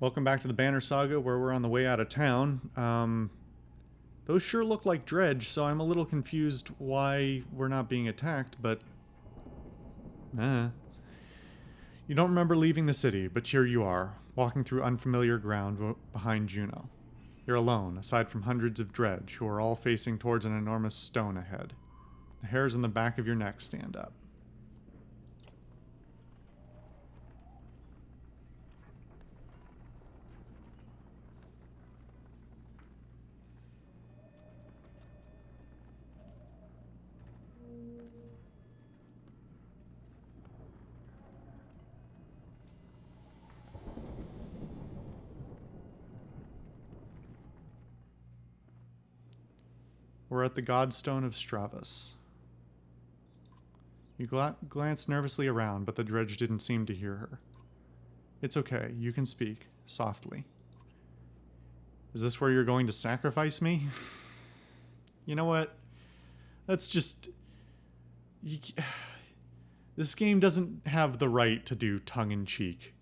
Welcome back to the Banner Saga, where we're on the way out of town. Those sure look like dredge, so I'm a little confused why we're not being attacked, but... You don't remember leaving the city, but here you are, walking through unfamiliar ground behind Juno. You're alone, aside from hundreds of dredge, who are all facing towards an enormous stone ahead. The hairs on the back of your neck stand up. We're at the Godstone of Stravas. You glance nervously around, but the dredge didn't seem to hear her. It's okay, you can speak, softly. Is this where you're going to sacrifice me? You know what? That's just... This game doesn't have the right to do tongue-in-cheek.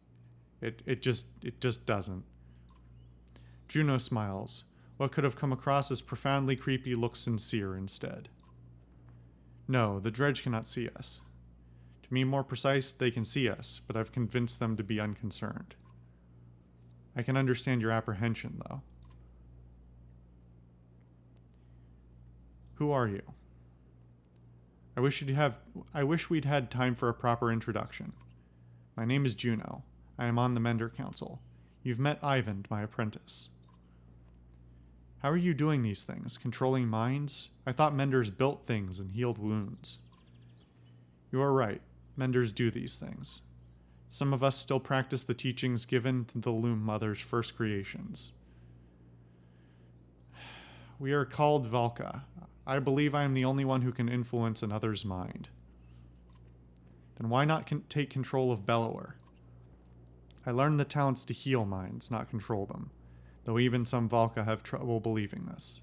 It just doesn't. Juno smiles. What could have come across as profoundly creepy looks sincere instead. No, the dredge cannot see us. To be more precise, they can see us, but I've convinced them to be unconcerned. I can understand your apprehension, though. Who are you? I wish we'd had time for a proper introduction. My name is Juno. I am on the Mender Council. You've met Ivan, my apprentice. How are you doing these things? Controlling minds? I thought Menders built things and healed wounds. You are right. Menders do these things. Some of us still practice the teachings given to the Loom Mother's first creations. We are called Valka. I believe I am the only one who can influence another's mind. Then why not take control of Bellower? I learned the talents to heal minds, not control them, though even some Valka have trouble believing this.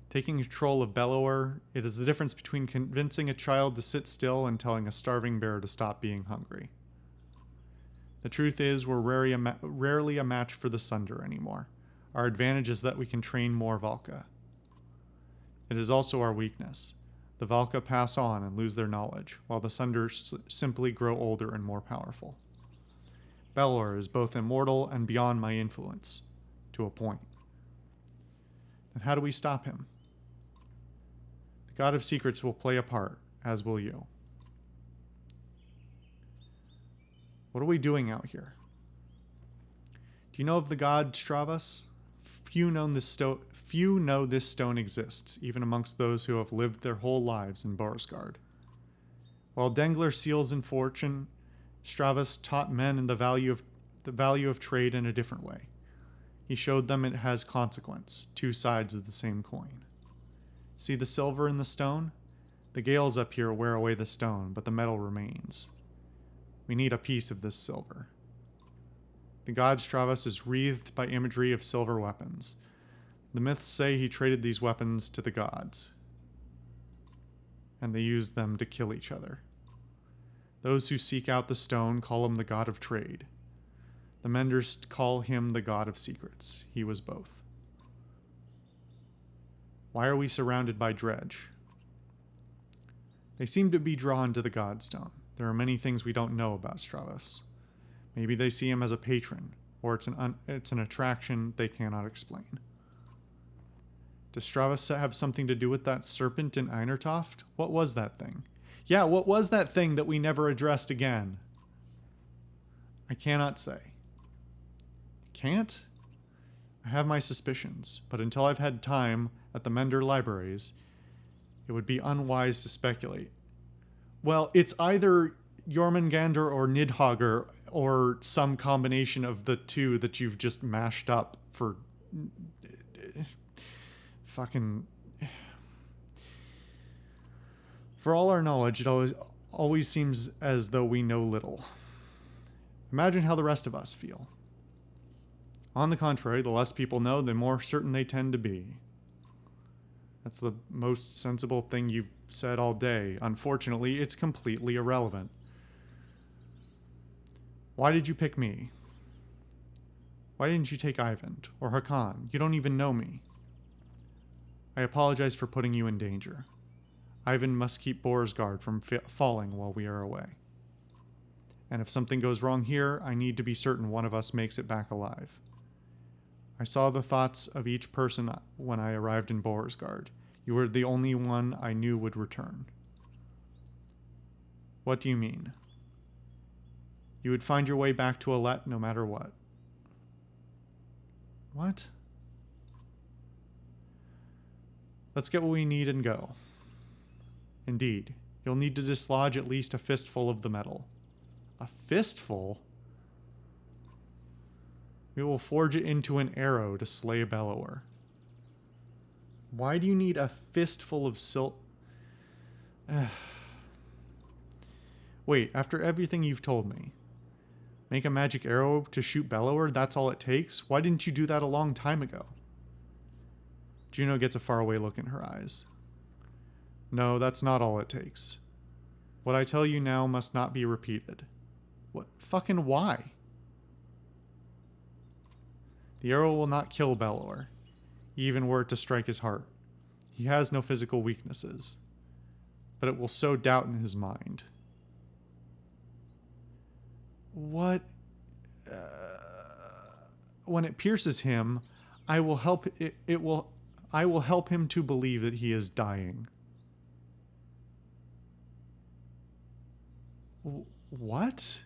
Taking control of Bellower, it is the difference between convincing a child to sit still and telling a starving bear to stop being hungry. The truth is, we're rarely a match for the Sunder anymore. Our advantage is that we can train more Valka. It is also our weakness. The Valka pass on and lose their knowledge, while the Sunder simply grow older and more powerful. Bellower is both immortal and beyond my influence, to a point. Then how do we stop him? The God of Secrets will play a part, as will you. What are we doing out here? Do you know of the god Stravas? Few know this stone exists, even amongst those who have lived their whole lives in Borisgard. While Dengler seals in fortune, Stravas taught men the value of trade in a different way. He showed them it has consequence, two sides of the same coin. See the silver in the stone? The gales up here wear away the stone, but the metal remains. We need a piece of this silver. The god Stravas is wreathed by imagery of silver weapons. The myths say he traded these weapons to the gods, and they used them to kill each other. Those who seek out the stone call him the god of trade. The Menders call him the god of secrets. He was both. Why are we surrounded by dredge? They seem to be drawn to the Godstone. There are many things we don't know about Stravas. Maybe they see him as a patron, or it's an attraction they cannot explain. Does Stravas have something to do with that serpent in Einertoft? What was that thing? Yeah, what was that thing that we never addressed again? I cannot say. Can't? I have my suspicions, but until I've had time at the Mender libraries, it would be unwise to speculate. Well, it's either Jormungandr or Nidhogger, or some combination of the two that you've just mashed up for... fucking... For all our knowledge, it always seems as though we know little. Imagine how the rest of us feel. On the contrary, the less people know, the more certain they tend to be. That's the most sensible thing you've said all day. Unfortunately, it's completely irrelevant. Why did you pick me? Why didn't you take Ivan or Hakan? You don't even know me. I apologize for putting you in danger. Ivan must keep Borisgard from falling while we are away. And if something goes wrong here, I need to be certain one of us makes it back alive. I saw the thoughts of each person when I arrived in Borisgard. You were the only one I knew would return. What do you mean? You would find your way back to Alet no matter what. What? Let's get what we need and go. Indeed, you'll need to dislodge at least a fistful of the metal. A fistful? We will forge it into an arrow to slay Bellower. Why do you need a fistful of Wait, after everything you've told me, make a magic arrow to shoot Bellower? That's all it takes? Why didn't you do that a long time ago? Juno gets a faraway look in her eyes. No, that's not all it takes. What I tell you now must not be repeated. What fucking why? The arrow will not kill Bellower, even were it to strike his heart. He has no physical weaknesses, but it will sow doubt in his mind. What? When it pierces him, I will help I will help him to believe that he is dying. What?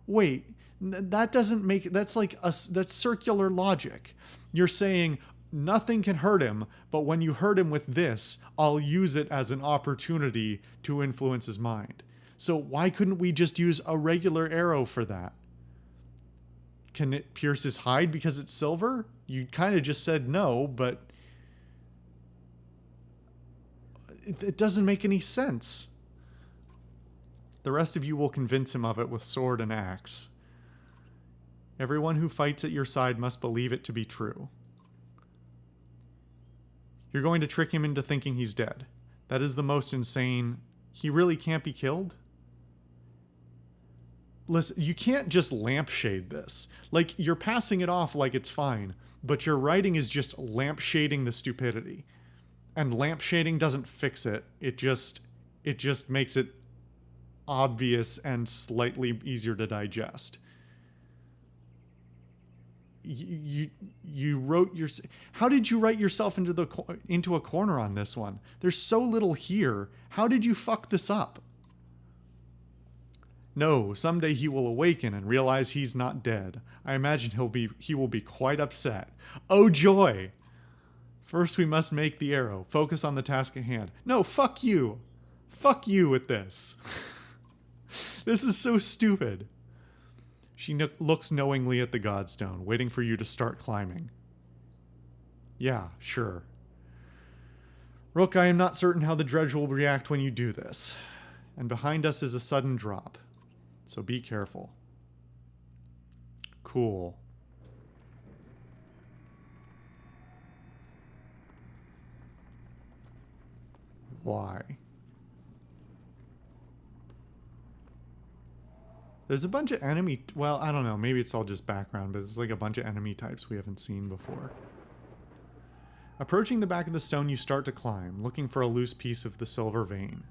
Wait, that doesn't make... That's like that's circular logic. You're saying nothing can hurt him, but when you hurt him with this, I'll use it as an opportunity to influence his mind. So why couldn't we just use a regular arrow for that? Can it pierce his hide because it's silver? You kind of just said no, but it doesn't make any sense. The rest of you will convince him of it with sword and axe. Everyone who fights at your side must believe it to be true. You're going to trick him into thinking he's dead. That is the most insane. He really can't be killed? Listen, you can't just lampshade this. Like, you're passing it off like it's fine, but your writing is just lampshading the stupidity. And lampshading doesn't fix it. It just makes it obvious and slightly easier to digest. You wrote your... How did you write yourself into a corner on this one? There's so little here. How did you fuck this up? No, someday he will awaken and realize he's not dead. I imagine he will be quite upset. Oh joy! First we must make the arrow. Focus on the task at hand. No, fuck you! Fuck you with this. This is so stupid. She looks knowingly at the Godstone, waiting for you to start climbing. Yeah, sure. Rook, I am not certain how the dredge will react when you do this. And behind us is a sudden drop. So be careful. Cool. Why? There's a bunch of enemy... Well, I don't know. Maybe it's all just background, but it's like a bunch of enemy types we haven't seen before. Approaching the back of the stone, you start to climb, looking for a loose piece of the silver vein.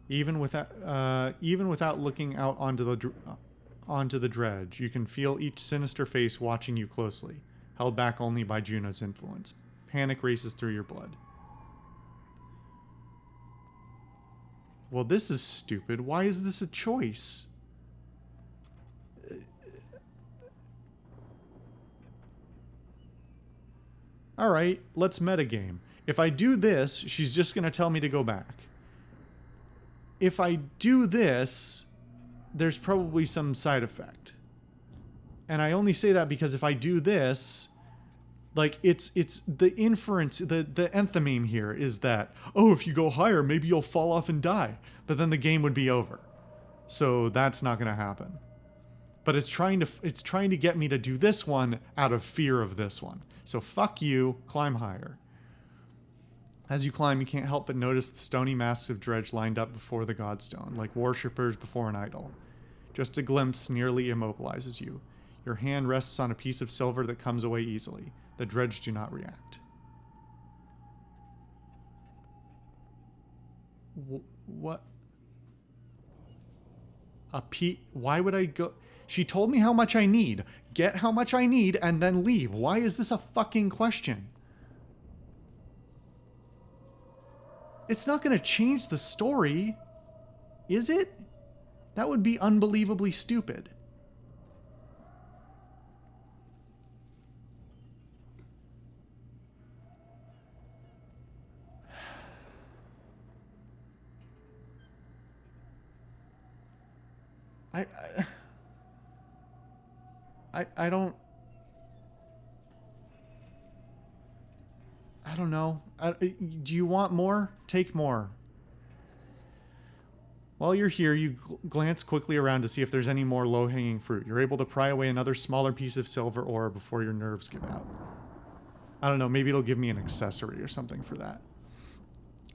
Even without looking out onto the dredge, you can feel each sinister face watching you closely, held back only by Juno's influence. Panic races through your blood. Well, this is stupid. Why is this a choice? Alright, let's metagame. If I do this, she's just going to tell me to go back. If I do this, there's probably some side effect. And I only say that because if I do this, like, it's the inference, the enthymeme here is that, oh, if you go higher, maybe you'll fall off and die. But then the game would be over. So that's not going to happen. But it's trying to get me to do this one out of fear of this one. So fuck you, climb higher. As you climb, you can't help but notice the stony masks of dredge lined up before the Godstone, like worshippers before an idol. Just a glimpse nearly immobilizes you. Your hand rests on a piece of silver that comes away easily. The dredge do not react. What? Why would I go? She told me how much I need. Get how much I need and then leave. Why is this a fucking question? It's not going to change the story, is it? That would be unbelievably stupid. I don't know. Do you want more? Take more. While you're here, you glance quickly around to see if there's any more low-hanging fruit. You're able to pry away another smaller piece of silver ore before your nerves give out. I don't know, maybe it'll give me an accessory or something for that.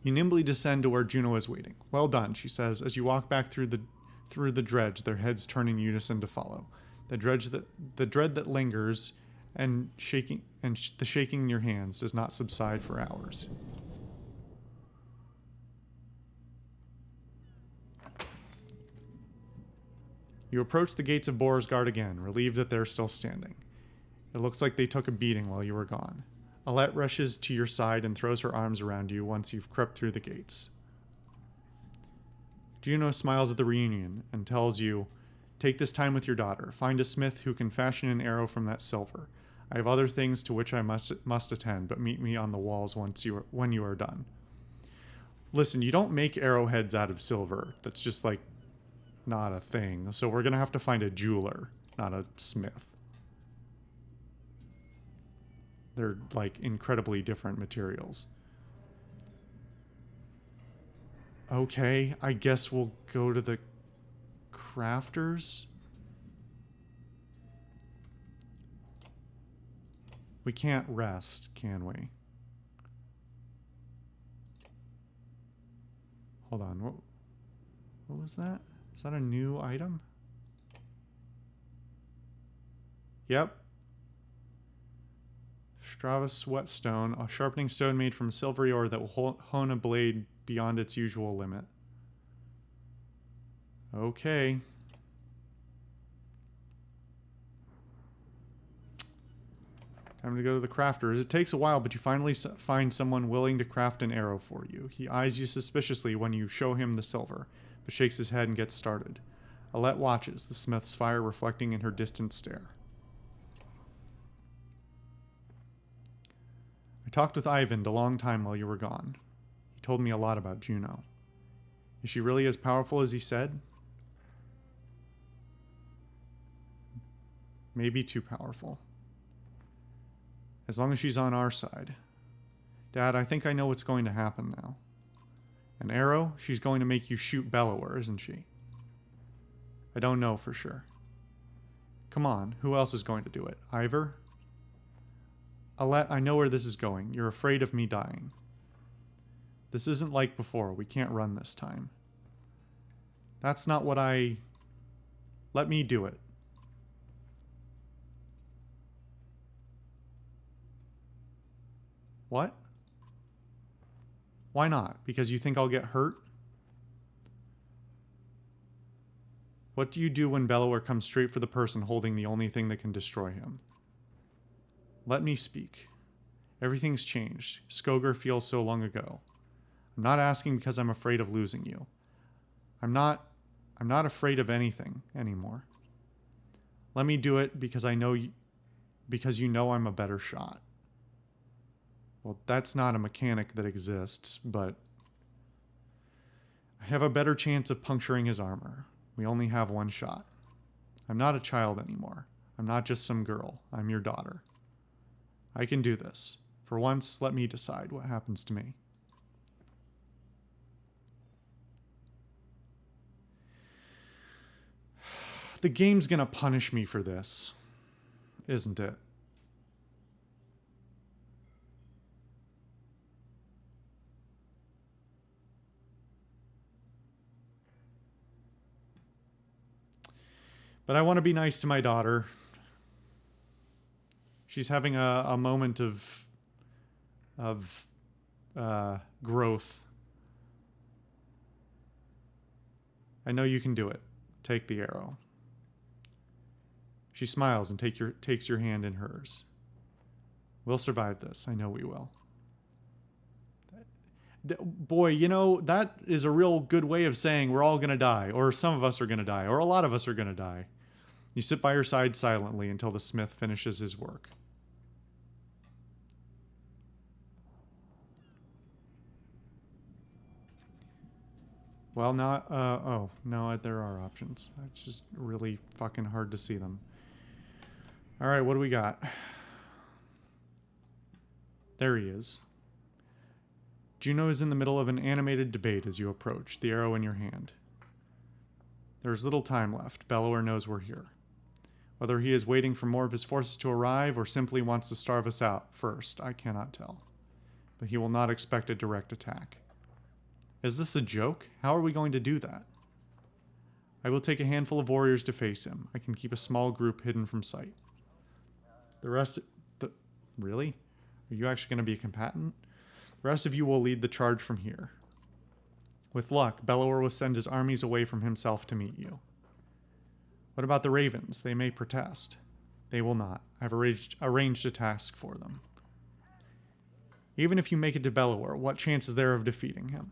You nimbly descend to where Juno is waiting. Well done, she says, as you walk back through the dredge, their heads turn in unison to follow. The dread that lingers and the shaking in your hands does not subside for hours. You approach the gates of Boersgard again, relieved that they're still standing. It looks like they took a beating while you were gone. Alette rushes to your side and throws her arms around you once you've crept through the gates. Juno smiles at the reunion and tells you, take this time with your daughter. Find a smith who can fashion an arrow from that silver. I have other things to which I must attend, but meet me on the walls when you are done. Listen, you don't make arrowheads out of silver. That's just like not a thing. So we're gonna have to find a jeweler, not a smith. They're like incredibly different materials. Okay, I guess we'll go to the crafters. We can't rest, can we? Hold on, what was that? Is that a new item? Yep. Stravus whetstone, a sharpening stone made from silvery ore that will hone a blade beyond its usual limit. Okay. Time to go to the crafters. It takes a while, but you finally find someone willing to craft an arrow for you. He eyes you suspiciously when you show him the silver, but shakes his head and gets started. Alette watches, the smith's fire reflecting in her distant stare. I talked with Eyvind a long time while you were gone. He told me a lot about Juno. Is she really as powerful as he said? Maybe too powerful. As long as she's on our side. Dad, I think I know what's going to happen now. An arrow? She's going to make you shoot Bellower, isn't she? I don't know for sure. Come on, who else is going to do it? Ivar? Alette, I know where this is going. You're afraid of me dying. This isn't like before. We can't run this time. That's not what I... Let me do it. What? Why not? Because you think I'll get hurt? What do you do when Bellower comes straight for the person holding the only thing that can destroy him? Let me speak. Everything's changed. Skogar feels so long ago. I'm not asking because I'm afraid of losing you. I'm not afraid of anything anymore. Let me do it because because you know I'm a better shot. Well, that's not a mechanic that exists, but I have a better chance of puncturing his armor. We only have one shot. I'm not a child anymore. I'm not just some girl. I'm your daughter. I can do this. For once, let me decide what happens to me. The game's gonna punish me for this, isn't it? But I want to be nice to my daughter. She's having a moment of growth. I know you can do it. Take the arrow. She smiles and takes your hand in hers. We'll survive this. I know we will. Boy, you know, that is a real good way of saying we're all going to die, or some of us are going to die, or a lot of us are going to die. You sit by her side silently until the smith finishes his work. Well, not, oh, no, there are options. It's just really fucking hard to see them. All right, what do we got? There he is. Juno is in the middle of an animated debate as you approach, the arrow in your hand. There is little time left. Bellower knows we're here. Whether he is waiting for more of his forces to arrive or simply wants to starve us out first, I cannot tell. But he will not expect a direct attack. Is this a joke? How are we going to do that? I will take a handful of warriors to face him. I can keep a small group hidden from sight. The rest... Really? Are you actually going to be a combatant? The rest of you will lead the charge from here. With luck, Bellower will send his armies away from himself to meet you. What about the ravens? They may protest. They will not. I've arranged a task for them. Even if you make it to Bellower, what chance is there of defeating him?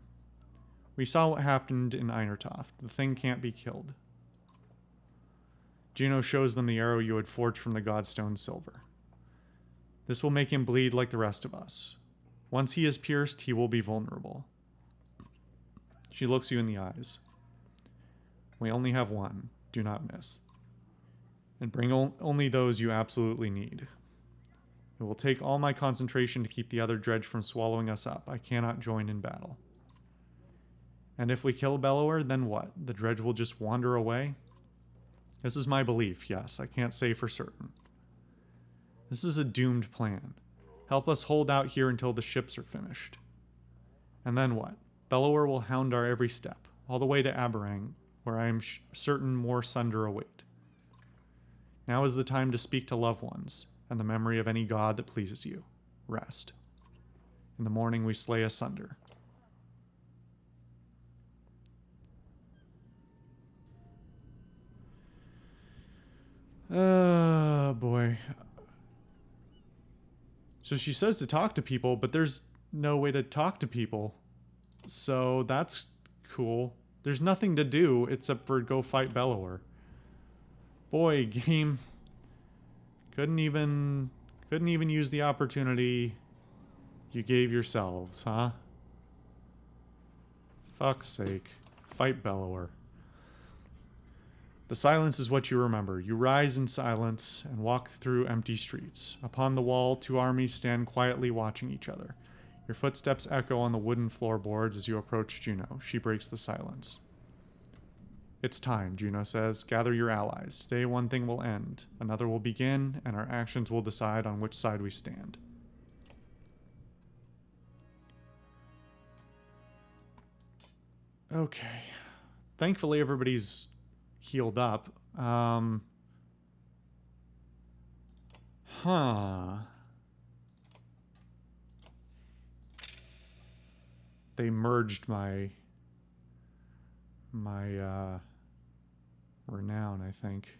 We saw what happened in Einertoft. The thing can't be killed. Juno shows them the arrow you had forged from the Godstone silver. This will make him bleed like the rest of us. Once he is pierced, he will be vulnerable. She looks you in the eyes. We only have one. Do not miss. And bring only those you absolutely need. It will take all my concentration to keep the other dredge from swallowing us up. I cannot join in battle. And if we kill Bellower, then what? The dredge will just wander away? This is my belief, yes. I can't say for certain. This is a doomed plan. Help us hold out here until the ships are finished. And then what? Bellower will hound our every step, all the way to Aberrang, where I am certain more sunder await. Now is the time to speak to loved ones, and the memory of any god that pleases you. Rest. In the morning we slay asunder. Oh, boy. So she says to talk to people, but there's no way to talk to people. So that's cool. There's nothing to do except for go fight Bellower. Boy, game. Couldn't even use the opportunity you gave yourselves, huh? Fuck's sake. Fight Bellower. The silence is what you remember. You rise in silence and walk through empty streets. Upon the wall, two armies stand quietly watching each other. Your footsteps echo on the wooden floorboards as you approach Juno. She breaks the silence. It's time, Juno says. Gather your allies. Today one thing will end, another will begin, and our actions will decide on which side we stand. Okay. Thankfully everybody's healed up. They merged my renown, I think.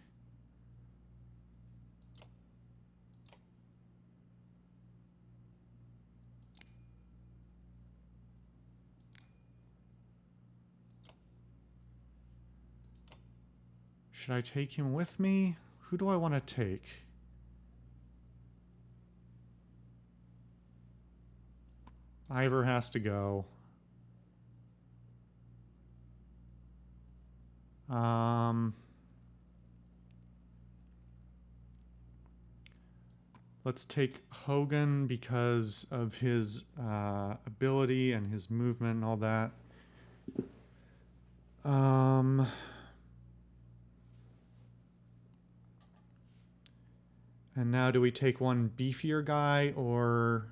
Should I take him with me? Who do I want to take? Ivor has to go. Let's take Hogun because of his ability and his movement and all that. And now do we take one beefier guy or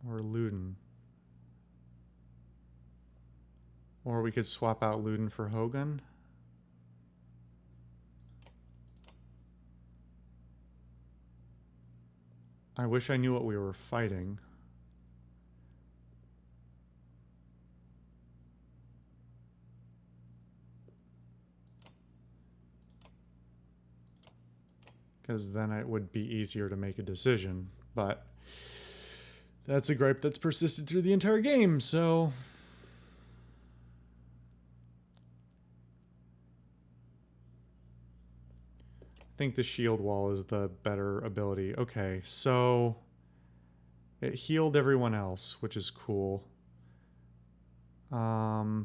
Luden? Or we could swap out Luden for Hogun. I wish I knew what we were fighting. Because then it would be easier to make a decision. But that's a gripe that's persisted through the entire game, so... I think the shield wall is the better ability. Okay, so... It healed everyone else, which is cool. I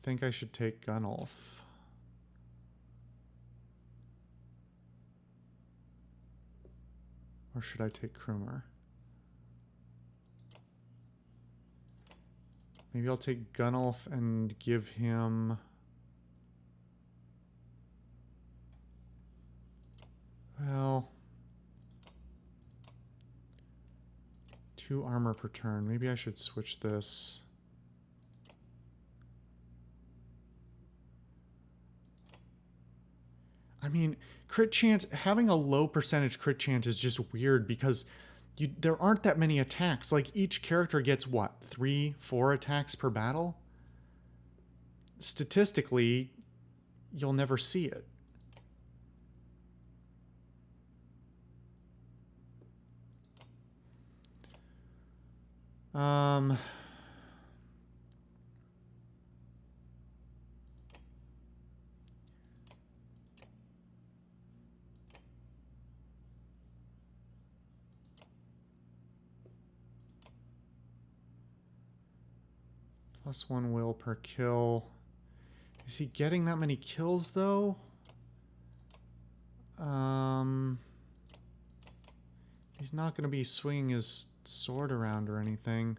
think I should take Gunnulf. Or should I take Krumer? Maybe I'll take Gunnulf and give him... Well... 2 armor per turn. Maybe I should switch this. I mean, crit chance, having a low percentage crit chance is just weird because there aren't that many attacks. Like, each character gets, what, 3, 4 attacks per battle? Statistically, you'll never see it. +1 will per kill. Is he getting that many kills, though? He's not going to be swinging his sword around or anything.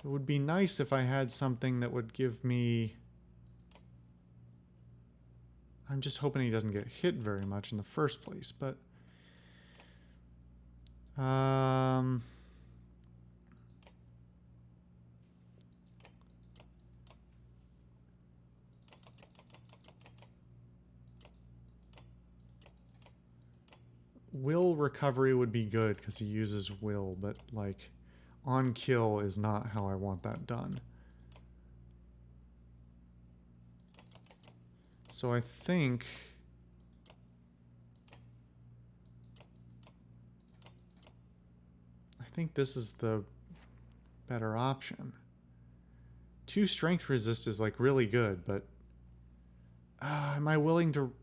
It would be nice if I had something that would give me... I'm just hoping he doesn't get hit very much in the first place, but... Will recovery would be good because he uses will, but like on kill is not how I want that done. So I think this is the better option. 2 strength resist is like really good, but am I willing to...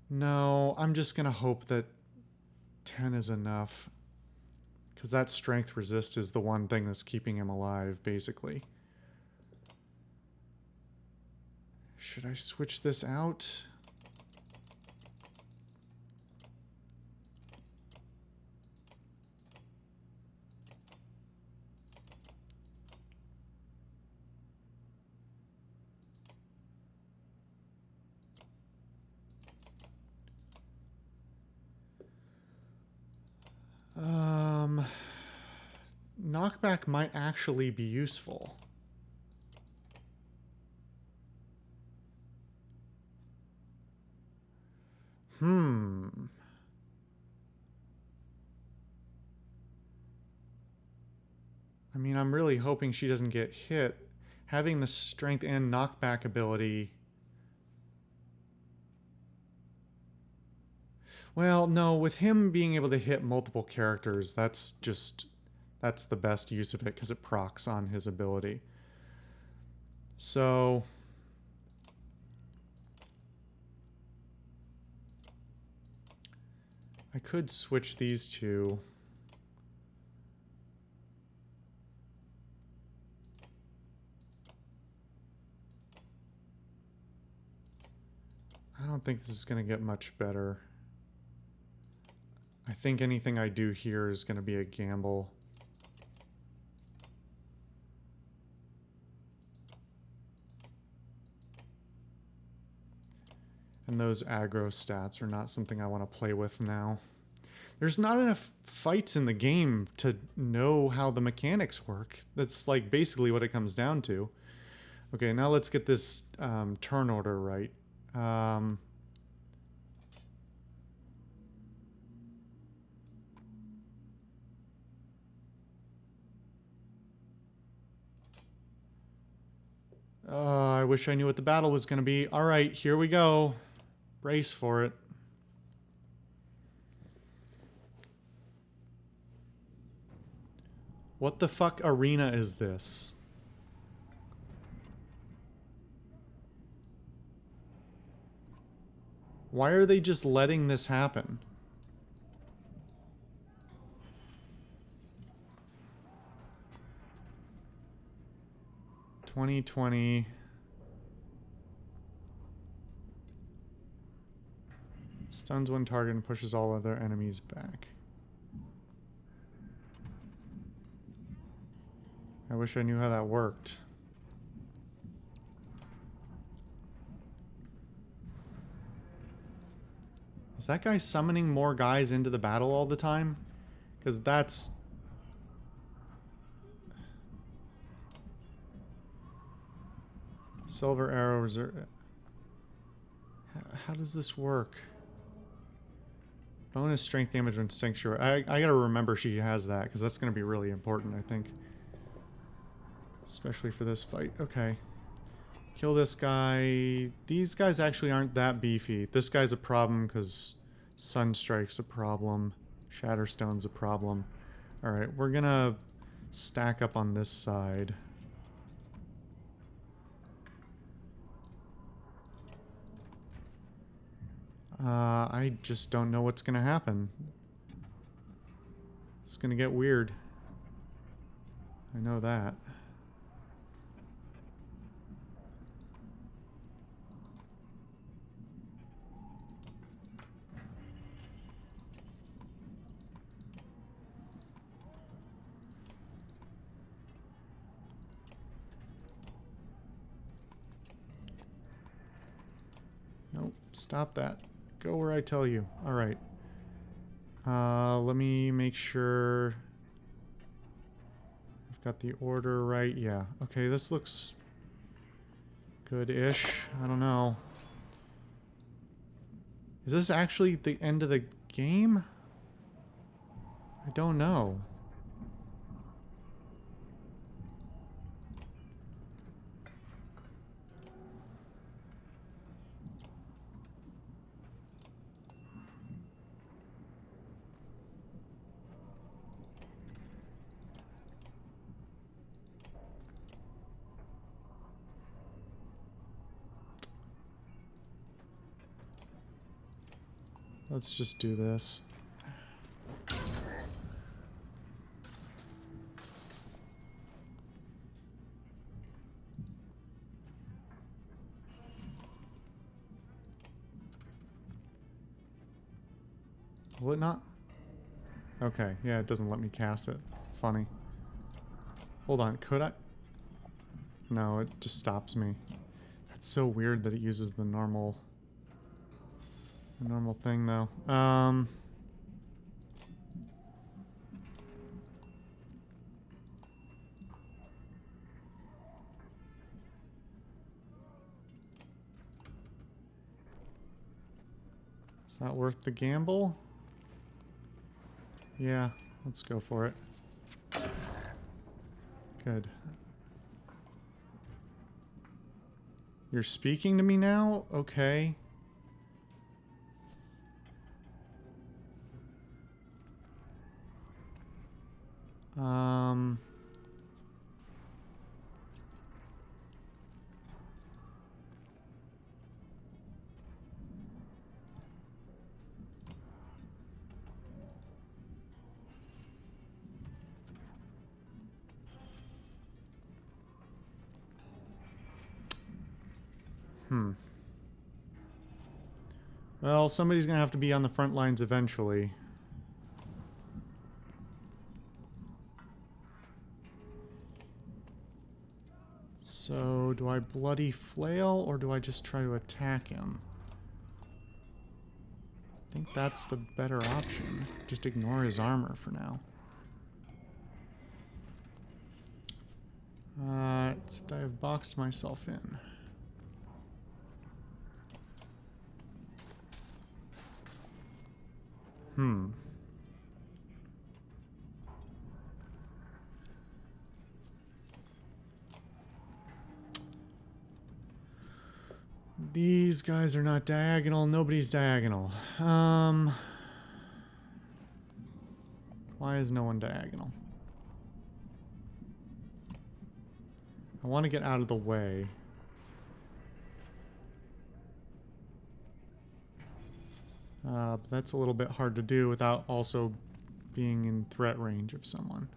No, I'm just going to hope that 10 is enough. Because that strength resist is the one thing that's keeping him alive, basically. Should I switch this out? Knockback might actually be useful. I mean, I'm really hoping she doesn't get hit. Having the strength and knockback ability... Well, no, with him being able to hit multiple characters, that's the best use of it because it procs on his ability. So... I could switch these two. I don't think this is going to get much better. I think anything I do here is going to be a gamble. And those aggro stats are not something I want to play with now. There's not enough fights in the game to know how the mechanics work. That's like basically what it comes down to. Okay, now let's get this turn order right. I wish I knew what the battle was going to be. All right, here we go. Brace for it. What the fuck arena is this? Why are they just letting this happen? "2020. Stuns one target and pushes all other enemies back." I wish I knew how that worked. Is that guy summoning more guys into the battle all the time? Because that's... Silver Arrow Reserve... How does this work? Bonus strength damage when Sanctuary. I gotta remember she has that, because that's gonna be really important, I think. Especially for this fight. Okay. Kill this guy. These guys actually aren't that beefy. This guy's a problem because Sunstrike's a problem. Shatterstone's a problem. Alright, we're gonna stack up on this side. I just don't know what's gonna happen. It's gonna get weird. I know that. Nope, stop that. Go where I tell you. Alright. Let me make sure I've got the order right. Yeah. Okay, this looks good-ish. I don't know. Is this actually the end of the game? I don't know. Let's just do this. Will it not? Okay, yeah, it doesn't let me cast it. Funny. Hold on, could I? No, it just stops me. That's so weird that it uses the normal thing, though. Is that worth the gamble? Yeah, let's go for it. Good. You're speaking to me now? Okay. Well, somebody's gonna have to be on the front lines eventually. So, do I bloody flail, or do I just try to attack him? I think that's the better option. Just ignore his armor for now. Except I have boxed myself in. Hmm. These guys are not diagonal. Nobody's diagonal. Why is no one diagonal? I want to get out of the way. But that's a little bit hard to do without also being in threat range of someone.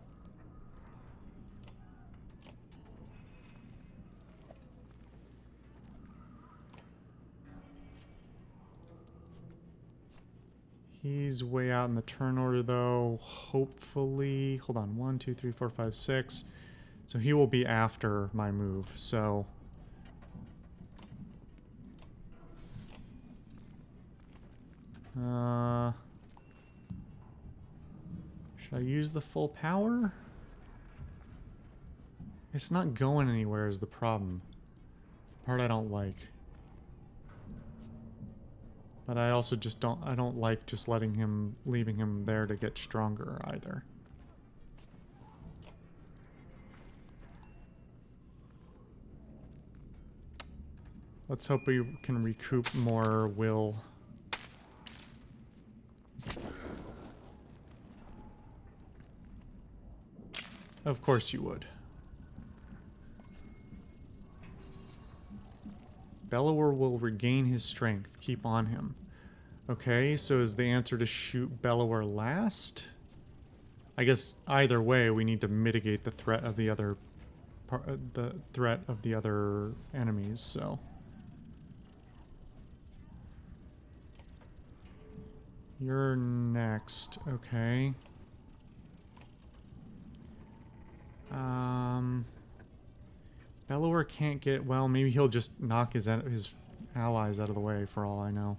He's way out in the turn order, though. Hopefully... Hold on. 1, 2, 3, 4, 5, 6. So he will be after my move, so... should I use the full power? It's not going anywhere is the problem. It's the part I don't like. But I also just I don't like just leaving him there to get stronger either. Let's hope we can recoup more will. Of course you would. Bellower will regain his strength. Keep on him. Okay, so is the answer to shoot Bellower last? I guess either way, we need to mitigate the threat of the other enemies, so. You're next, okay. Bellower can't get... Well, maybe he'll just knock his allies out of the way, for all I know.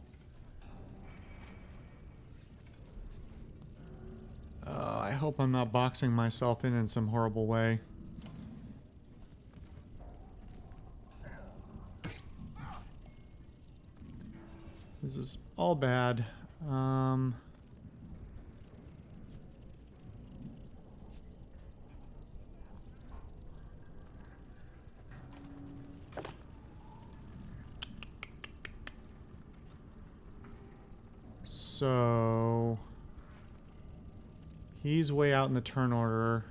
I hope I'm not boxing myself in some horrible way. This is all bad. So... He's way out in the turn order.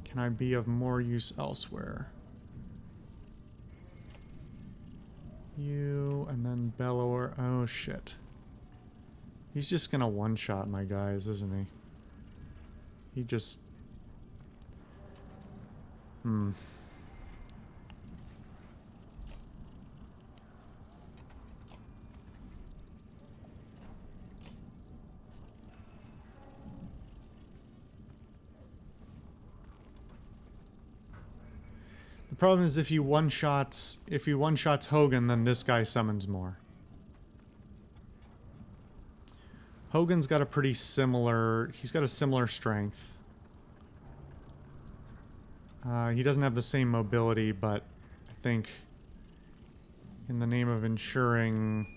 Can I be of more use elsewhere? You, and then Bellower. Oh, shit. He's just gonna one-shot my guys, isn't he? He just... The problem is if he one-shots Hogan, then this guy summons more. Hogan's got a pretty similar... He's got a similar strength. He doesn't have the same mobility, but I think in the name of ensuring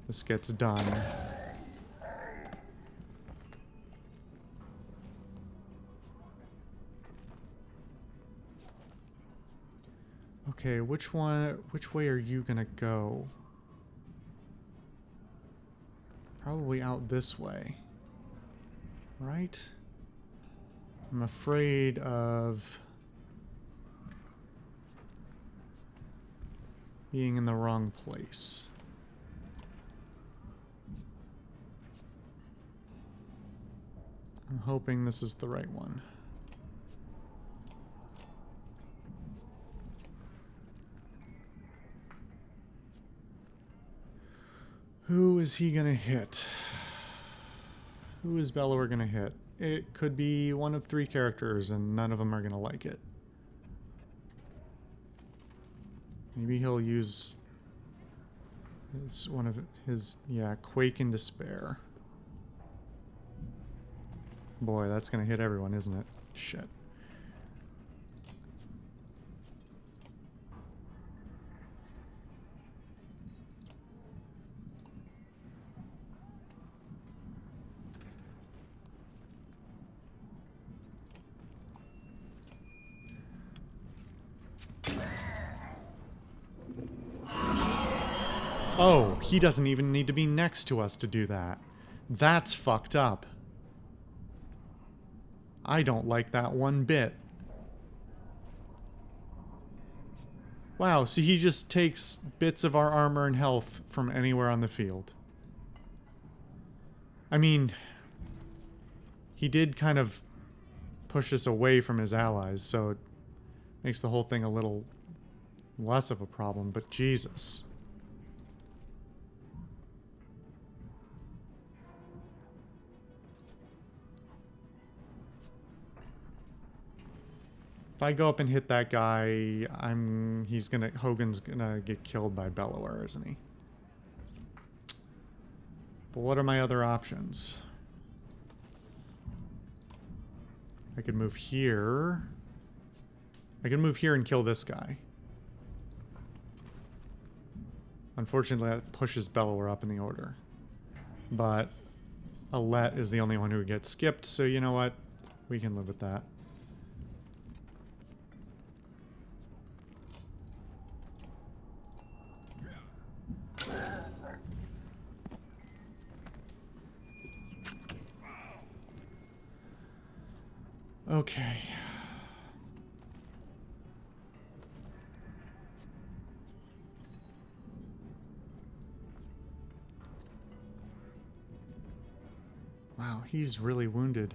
this gets done... Okay, which way are you gonna go? Probably out this way. Right? I'm afraid of being in the wrong place. I'm hoping this is the right one. Who is he gonna hit? Who is Bellower gonna hit? It could be one of 3 characters and none of them are gonna like it. Maybe he'll use one of his, yeah, Quake in Despair. Boy, that's gonna hit everyone, isn't it? Shit. Oh, he doesn't even need to be next to us to do that. That's fucked up. I don't like that one bit. Wow, so he just takes bits of our armor and health from anywhere on the field. I mean, he did kind of push us away from his allies, so it makes the whole thing a little less of a problem, but Jesus. If I go up and hit that guy, Hogun's gonna get killed by Bellower, isn't he? But what are my other options? I could move here. I could move here and kill this guy. Unfortunately, that pushes Bellower up in the order. But Alette is the only one who gets skipped, so you know what? We can live with that. Okay. Wow, he's really wounded.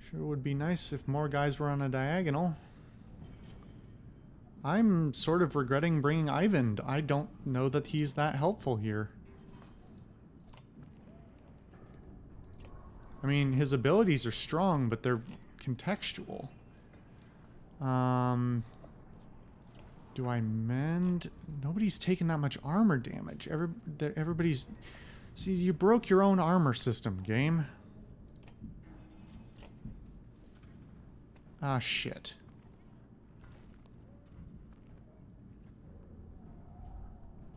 Sure would be nice if more guys were on a diagonal. I'm sort of regretting bringing Ivan. I don't know that he's that helpful here. I mean, his abilities are strong, but they're contextual. Do I mend? Nobody's taking that much armor damage. Everybody's... See, you broke your own armor system, game. Ah, shit.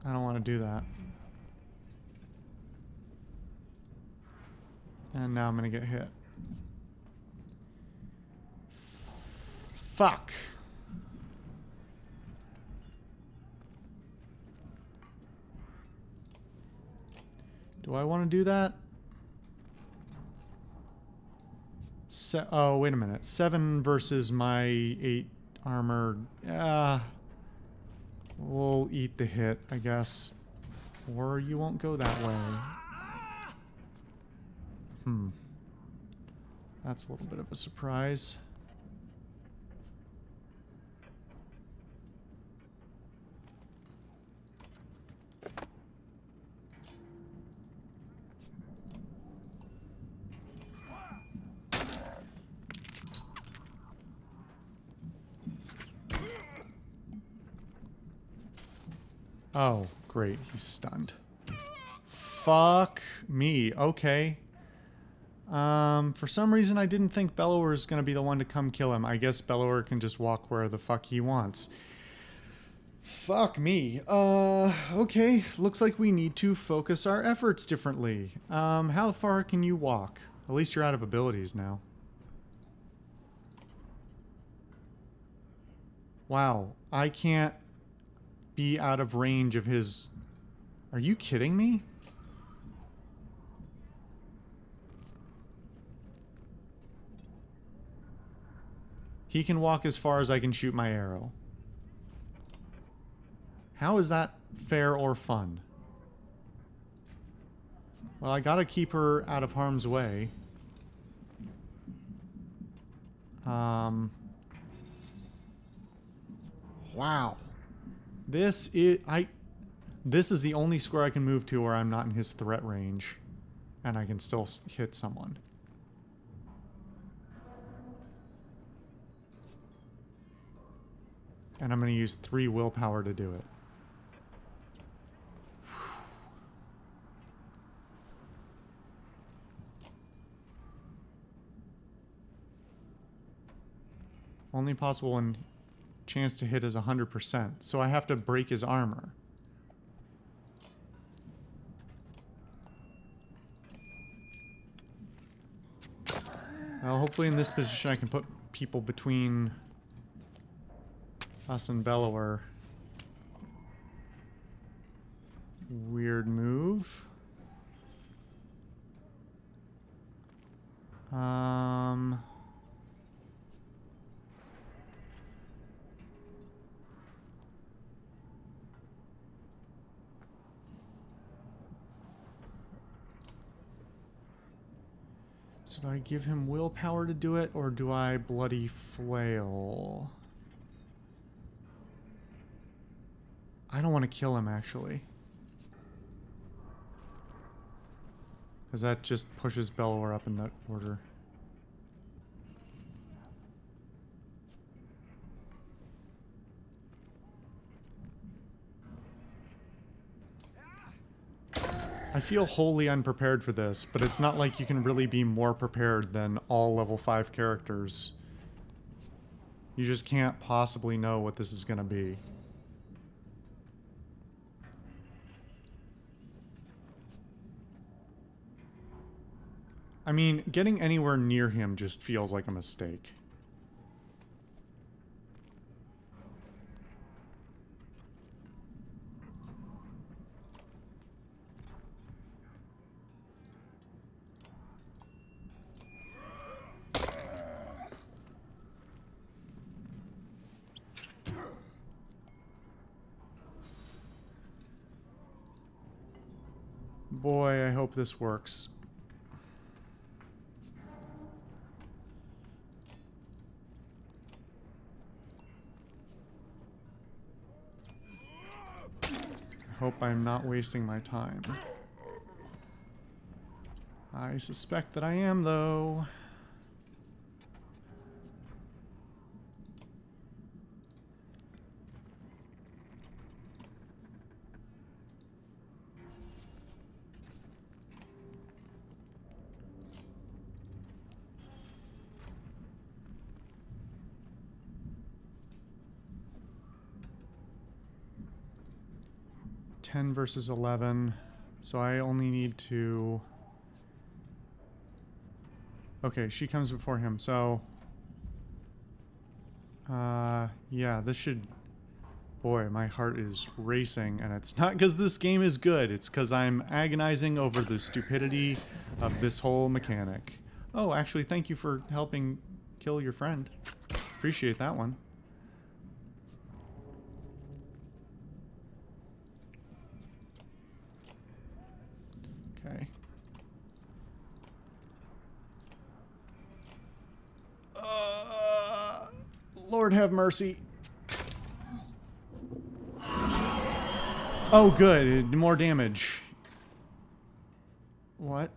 I don't want to do that. And now I'm going to get hit. Fuck. Do I want to do that? Oh, wait a minute. 7 versus my 8 armor. We'll eat the hit, I guess. Or you won't go that way. That's a little bit of a surprise. Oh, great. He's stunned. Fuck me. Okay. For some reason I didn't think Bellower was gonna be the one to come kill him. I guess Bellower can just walk where the fuck he wants. Fuck me. Okay. Looks like we need to focus our efforts differently. How far can you walk? At least you're out of abilities now. Wow. I can't be out of range of his... Are you kidding me? He can walk as far as I can shoot my arrow. How is that fair or fun? Well, I gotta keep her out of harm's way. Wow. This is the only square I can move to where I'm not in his threat range. And I can still hit someone. And I'm going to use 3 willpower to do it. Only possible when chance to hit is 100%. So I have to break his armor. Well, hopefully in this position I can put people between us and Bellower. Weird move. So do I give him willpower to do it, or do I bloody flail? I don't want to kill him, actually. Because that just pushes Bellower up in that order. I feel wholly unprepared for this, but it's not like you can really be more prepared than all level 5 characters. You just can't possibly know what this is going to be. I mean, getting anywhere near him just feels like a mistake. Boy, I hope this works. I hope I'm not wasting my time. I suspect that I am, though. Ten versus 11, so I only need to... Okay, she comes before him, so... yeah, this should... Boy, my heart is racing, and it's not because this game is good, it's because I'm agonizing over the stupidity of this whole mechanic. Oh, actually, thank you for helping kill your friend. Appreciate that one. Okay. Lord have mercy. Oh, good. More damage. What?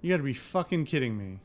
You gotta be fucking kidding me.